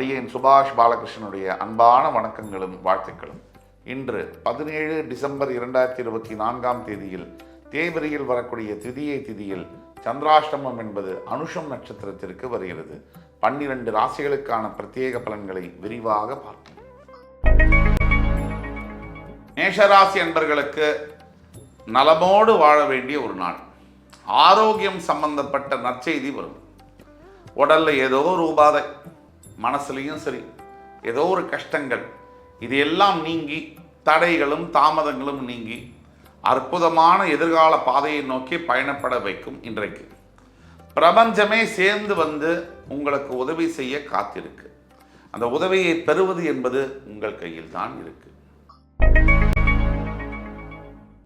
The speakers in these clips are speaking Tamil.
அடியேன் சுபாஷ் பாலகிருஷ்ணனுடைய அன்பான வணக்கங்களும் வாழ்த்துக்களும். இன்று 17 டிசம்பர் 2024 தேதியில் தேய்பிரையில் வரக்கூடிய திதியில் சந்திராஷ்டமம் என்பது அனுஷம் நட்சத்திரத்திற்கு வருகிறது. 12 ராசிகளுக்கான பிரத்யேக பலன்களை விரிவாக பார்ப்போம். மேஷராசி அன்பர்களுக்கு நலமோடு வாழ வேண்டிய ஒரு நாள். ஆரோக்கியம் சம்பந்தப்பட்ட நற்செய்தி வரும். உடல்ல ஏதோ ஒரு உபாதை, மனசுலையும் சரி ஏதோ ஒரு கஷ்டங்கள், இது எல்லாம் நீங்கி தடைகளும் தாமதங்களும் நீங்கி அற்புதமான எதிர்கால பாதையை நோக்கி பயணப்பட வைக்கும். இன்றைக்கு பிரபஞ்சமே சேர்ந்து வந்து உங்களுக்கு உதவி செய்ய காத்திருக்கு. அந்த உதவியை பெறுவது என்பது உங்கள் கையில் தான் இருக்கு.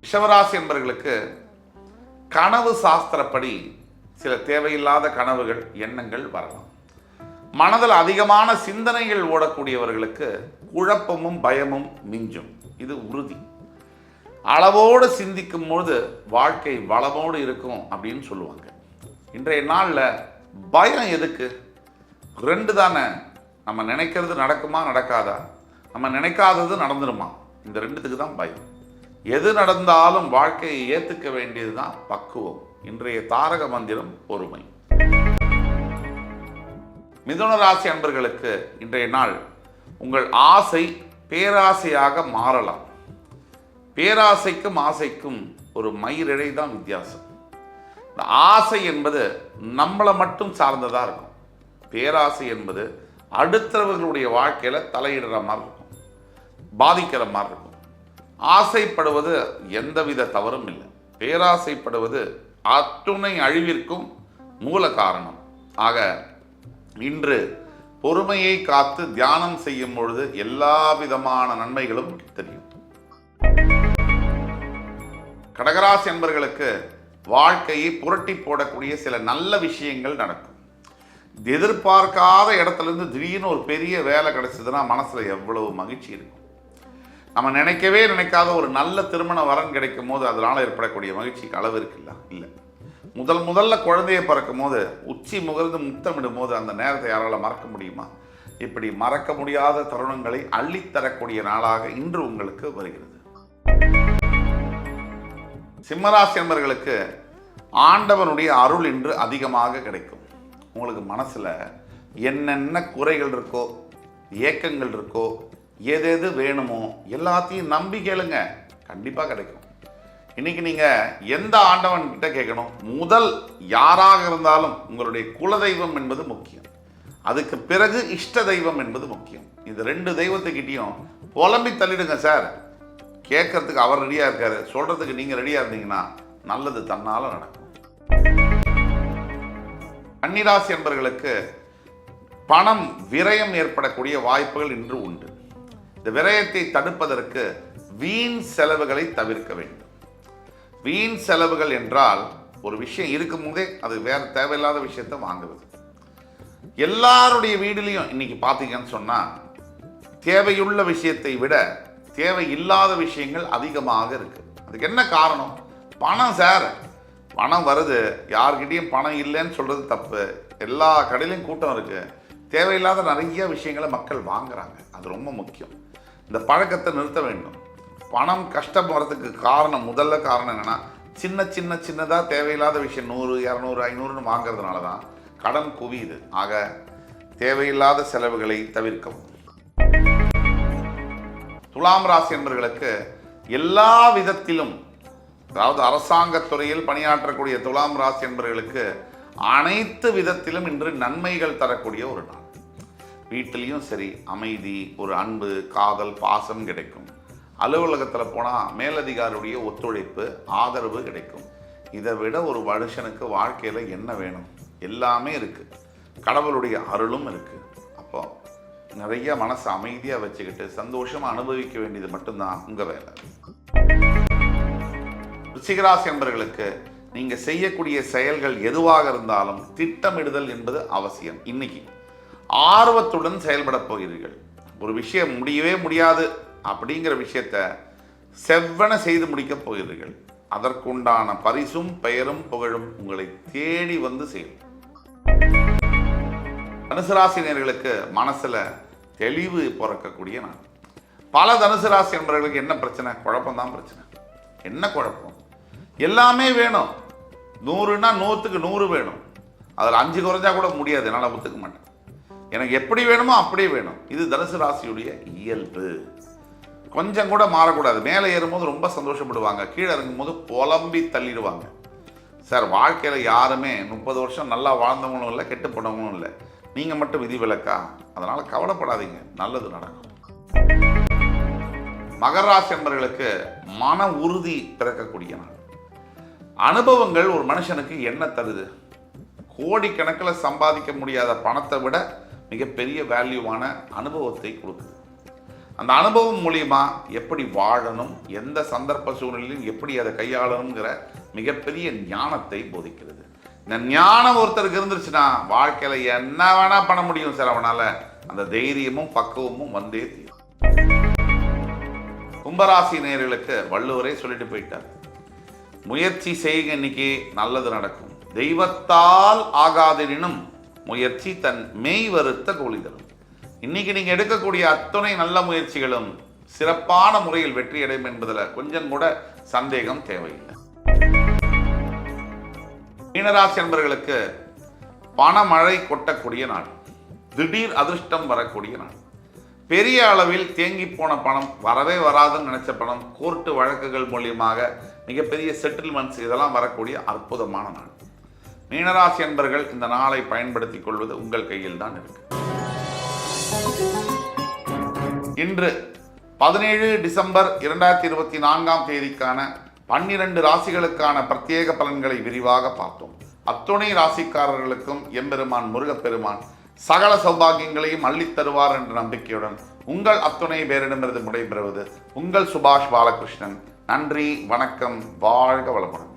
ரிஷபராசி என்பவர்களுக்கு கனவு சாஸ்திரப்படி சில தேவையில்லாத கனவுகள், எண்ணங்கள் வரலாம். மனதில் அதிகமான சிந்தனைகள் ஓடக்கூடியவர்களுக்கு குழப்பமும் பயமும் மிஞ்சும். இது உறுதி. அளவோடு சிந்திக்கும் பொழுது வாழ்க்கை வளமோடு இருக்கும் அப்படின்னு சொல்லுவாங்க. இன்றைய நாளில் பயம் எதுக்கு? 2 தானே. நம்ம நினைக்கிறது நடக்குமா நடக்காதா, நம்ம நினைக்காதது நடந்துருமா, இந்த 2த்துக்கு தான் பயம். எது நடந்தாலும் வாழ்க்கையை ஏற்றுக்க வேண்டியது தான் பக்குவம். இன்றைய தாரக மந்திரம் பொறுமை. மிதுன ராசி அன்பர்களுக்கு இன்றைய நாள் உங்கள் ஆசை பேராசையாக மாறலாம். பேராசைக்கும் ஆசைக்கும் ஒரு மயிரிழை தான் வித்தியாசம். ஆசை என்பது நம்மளை மட்டும் சார்ந்ததாக இருக்கும். பேராசை என்பது அடுத்தவர்களுடைய வாழ்க்கையில் தலையிடுற மாதிரி இருக்கும், பாதிக்கிற மாதிரி இருக்கும். ஆசைப்படுவது எந்தவித தவறும் இல்லை. பேராசைப்படுவது அத்துணை அழிவிற்கும் மூல காரணம். ஆக இன்று பொறுமையை காத்து தியானம் செய்யும் பொழுது எல்லா விதமான நன்மைகளும் தெரியும். கடகராசி என்பவர்களுக்கு வாழ்க்கையை புரட்டி போடக்கூடிய சில நல்ல விஷயங்கள் நடக்கும். எதிர்பார்க்காத இடத்துல இருந்து திடீர்னு ஒரு பெரிய வேலை கிடைச்சதுன்னா மனசுல எவ்வளவு மகிழ்ச்சி இருக்கும். நம்ம நினைக்கவே நினைக்காத ஒரு நல்ல திருமண வரன் கிடைக்கும் போது அதனால ஏற்படக்கூடிய மகிழ்ச்சிக்கு அளவு இருக்குல்ல? இல்லை. முதல்ல குழந்தையை பிறக்கும் போது உச்சி முகர்ந்து முத்தமிடும் போது அந்த நேரத்தை யாரால மறக்க முடியுமா? இப்படி மறக்க முடியாத தருணங்களை அள்ளித்தரக்கூடிய நாளாக இன்று உங்களுக்கு வருகிறது. சிம்மராசி என்பவர்களுக்கு ஆண்டவனுடைய அருள் இன்று அதிகமாக கிடைக்கும். உங்களுக்கு மனசுல என்னென்ன குறைகள் இருக்கோ, ஏக்கங்கள் இருக்கோ, எது வேணுமோ எல்லாத்தையும் நம்பி கேளுங்க, கண்டிப்பாக கிடைக்கும். இன்னைக்கு நீங்கள் எந்த ஆண்டவன் கிட்ட கேட்கணும்? முதல் யாராக இருந்தாலும் உங்களுடைய குலதெய்வம் என்பது முக்கியம். அதுக்கு பிறகு இஷ்ட தெய்வம் என்பது முக்கியம். இது 2 தெய்வத்துக்கிட்டையும் புலம்பி தள்ளிடுங்க சார். கேட்கறதுக்கு அவர் ரெடியாக இருக்காரு, சொல்கிறதுக்கு நீங்கள் ரெடியாக இருந்தீங்கன்னா நல்லது தன்னால் நடக்கும். கன்னிராசி என்பவர்களுக்கு பணம் விரயம் ஏற்படக்கூடிய வாய்ப்புகள் இன்று உண்டு. இந்த விரயத்தை தடுப்பதற்கு வீண் செலவுகளை தவிர்க்க வேண்டும். வீண் செலவுகள் என்றால் ஒரு விஷயம் இருக்கும் போதே அது வேற தேவையில்லாத விஷயத்தை வாங்குவது. எல்லாருடைய வீடுலையும் இன்னைக்கு பார்த்தீங்கன்னு சொன்னால் தேவையுள்ள விஷயத்தை விட தேவையில்லாத விஷயங்கள் அதிகமாக இருக்கு. அதுக்கு என்ன காரணம்? பணம் சார். பணம் வருது, யார்கிட்டையும் பணம் இல்லைன்னு சொல்றது தப்பு. எல்லா கடையிலையும் கூட்டம் இருக்கு, தேவையில்லாத நிறைய விஷயங்களை மக்கள் வாங்குறாங்க. அது ரொம்ப முக்கியம். இந்த பழக்கத்தை நிறுத்த வேண்டும். பணம் கஷ்டம் வரதுக்கு காரணம், முதல்ல காரணம் என்னன்னா சின்னதாக தேவையில்லாத விஷயம் 100, 200, 500ன்னு வாங்கிறதுனால தான் கடன் குவியுது. ஆக தேவையில்லாத செலவுகளை தவிர்க்கவும். துலாம் ராசி என்பவர்களுக்கு எல்லா விதத்திலும், அதாவது அரசாங்கத்துறையில் பணியாற்றக்கூடிய துலாம் ராசி என்பவர்களுக்கு அனைத்து விதத்திலும் இன்று நன்மைகள் தரக்கூடிய ஒரு நாள். வீட்டிலையும் சரி அமைதி, ஒரு அன்பு, காதல், பாசம் கிடைக்கும். அலுவலகத்தில் போனால் மேலதிகாரியுடைய ஒத்துழைப்பு, ஆதரவு கிடைக்கும். இதை விட ஒரு மனுஷனுக்கு வாழ்க்கையில் என்ன வேணும்? எல்லாமே இருக்குது. கடவுளுடைய அருளும் இருக்குது. அப்போ நிறைய மனசு அமைதியாக வச்சுக்கிட்டு சந்தோஷமாக அனுபவிக்க வேண்டியது மட்டும்தான் உங்கள் வேலை. ரிஷிகராசி என்பவர்களுக்கு நீங்கள் செய்யக்கூடிய செயல்கள் எதுவாக இருந்தாலும் திட்டமிடுதல் என்பது அவசியம். இன்னைக்கு ஆர்வத்துடன் செயல்பட போகிறீர்கள். ஒரு விஷயம் முடியவே முடியாது அப்படிங்கிற விஷயத்தை செவ்வன செய்து முடிக்கப் போகிறீர்கள். அதற்குண்டான பரிசும் பெயரும் புகழும் உங்களை தேடி வந்து சேரும். தனுசு ராசி நேயர்களுக்கு மனசுல தெளிவு பிறக்கக்கூடிய நாள். பல தனுசு ராசி என்பவர்களுக்கு என்ன பிரச்சனை? குழப்பம்தான் பிரச்சனை. என்ன குழப்பம்? எல்லாமே வேணும். 100ன்னா 100க்கு 100 வேணும். அதில் 5 குறைஞ்சா கூட முடியாது, என்னால் ஒத்துக்க மாட்டேன். எனக்கு எப்படி வேணுமோ அப்படியே வேணும். இது தனுசு ராசியுடைய இயல்பு. கொஞ்சம் கூட மாறக்கூடாது. மேலே ஏறும்போது ரொம்ப சந்தோஷப்படுவாங்க, கீழே இறங்கும்போது புலம்பி தள்ளிடுவாங்க. சார், வாழ்க்கையில் யாருமே 30 வருஷம் நல்லா வாழ்ந்தவங்களும் இல்லை, கெட்டு போனவங்களும் இல்லை. நீங்கள் மட்டும் விதிவிலக்கா? அதனால் கவலைப்படாதீங்க, நல்லது நடக்கும். மகர ராசி என்பவர்களுக்கு மன உறுதி பிறக்கக்கூடிய நாள். அனுபவங்கள் ஒரு மனுஷனுக்கு என்ன தருது? கோடிக்கணக்கில் சம்பாதிக்க முடியாத பணத்தை விட மிகப்பெரிய வேல்யூவான அனுபவத்தை கொடுக்குது. அந்த அனுபவம் மூலியமா எப்படி வாழணும், எந்த சந்தர்ப்ப சூழ்நிலையிலும் எப்படி அதை கையாளணுங்கிற மிகப்பெரிய ஞானத்தை போதிக்கிறது. இந்த ஞானம் ஒருத்தருக்கு இருந்துச்சுன்னா வாழ்க்கையில என்ன வேணா பண்ண முடியும் சார். அவனால அந்த தைரியமும் பக்குவமும் வந்தே தீரும். கும்பராசி நேயர்களுக்கு வள்ளுவரே சொல்லிட்டு போயிட்டார், முயற்சி செய்க, இன்னைக்கு நல்லது நடக்கும். தெய்வத்தால் ஆகாதெனினும் முயற்சி தன் மெய் வருத்த கூலி தரும். இன்னைக்கு நீங்க எடுக்கக்கூடிய அத்தனை நல்ல முயற்சிகளும் சிறப்பான முறையில் வெற்றியடையும் என்பதில் கொஞ்சம் கூட சந்தேகம் தேவையில்லை. மீனராசி என்பவர்களுக்கு பணமழை கொட்டக்கூடிய நாள். திடீர் அதிர்ஷ்டம் வரக்கூடிய நாள். பெரிய அளவில் தேங்கி போன பணம், வரவே வராதுன்னு நினைச்ச பணம், கோர்ட்டு வழக்குகள் மூலியமாக மிகப்பெரிய செட்டில்மெண்ட்ஸ், இதெல்லாம் வரக்கூடிய அற்புதமான நாள். மீனராசி என்பர்கள் இந்த நாளை பயன்படுத்திக் கொள்வது உங்கள் கையில் தான் இருக்கு. இன்று 17 டிசம்பர் 2024 தேதிக்கான 12 ராசிகளுக்கான பிரத்யேக பலன்களை விரிவாக பார்த்தோம். அத்துணை ராசிக்காரர்களுக்கும் எம்பெருமான் முருகப்பெருமான் சகல சௌபாகியங்களையும் அள்ளித் தருவார் என்ற நம்பிக்கையுடன் உங்கள் அத்துணை பேரிடமிருந்து விடைபெறுவது உங்கள் சுபாஷ் பாலகிருஷ்ணன். நன்றி, வணக்கம், வாழ்க வளமுடன்.